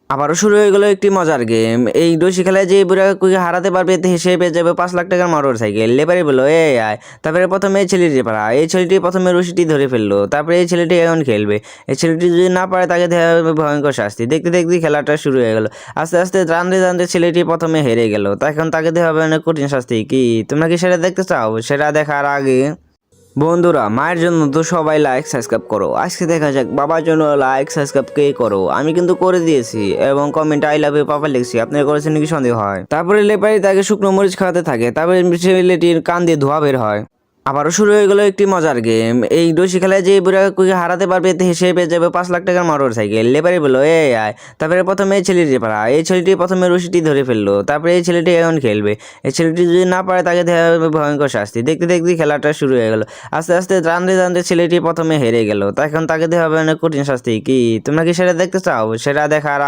আবারও শুরু হয়ে গেল একটি মজার গেম। এই রশি খেলায় যে বুড়াকে হারাতে পারবে সে পেয়ে যাবে 5 লাখ টাকার মোটর সাইকেল। লেবারে বললো এ আয়। তারপরে প্রথমে এই ছেলেটি পারা, এই ছেলেটি প্রথমে রশিটি ধরে ফেললো। তারপরে এই ছেলেটি এখন খেলবে। এই ছেলেটি যদি না পারে তাকে দেওয়া হবে ভয়ঙ্কর শাস্তি। দেখতে দেখতে খেলাটা শুরু হয়ে গেল। আস্তে আস্তে জানতে জানতে ছেলেটি প্রথমে হেরে গেল। তখন তাকে দেওয়া হবে অনেক কঠিন শাস্তি। কি তোমরা কি সেটা দেখতে চাও? সেটা দেখার আগে বন্ধুরা, মায়ের জন্য তো সবাই লাইক সাবস্ক্রাইব করো। আজকে দেখা যাক বাবার জন্য লাইক সাবস্ক্রাইব কে করো। আমি কিন্তু করে দিয়েছি এবং comment I love you papa লিখছি। আপনারা করেছেন নাকি সন্দেহ হয়? তারপরে লেপারি তাকে শুকনো মরিচ খাওয়াতে থাকে। তারপরে ছেলেটির কান দিয়ে ধোঁয়া বের হয়। আবারও শুরু হয়ে গেল একটি মজার গেম। এই রশি খেলায় যে বুড়াকে হারাতে পারবে সে পেয়ে যাবে 5 লাখ টাকার মোটর সাইকেল। লেবারে বললো এ আয়। তারপরে প্রথমে এই ছেলেটি পারা, এই ছেলেটি প্রথমে রশিটি ধরে ফেললো। তারপরে এই ছেলেটি এখন খেলবে। এই ছেলেটি যদি না পারে তাকে দেওয়া হবে ভয়ঙ্কর শাস্তি। দেখতে দেখতে খেলাটা শুরু হয়ে গেল। আস্তে আস্তে জানতে জানতে ছেলেটি প্রথমে হেরে গেল। তখন তাকে দেওয়া হবে অনেক কঠিন শাস্তি। কি তোমরা কি সেটা দেখতে চাও? সেটা দেখার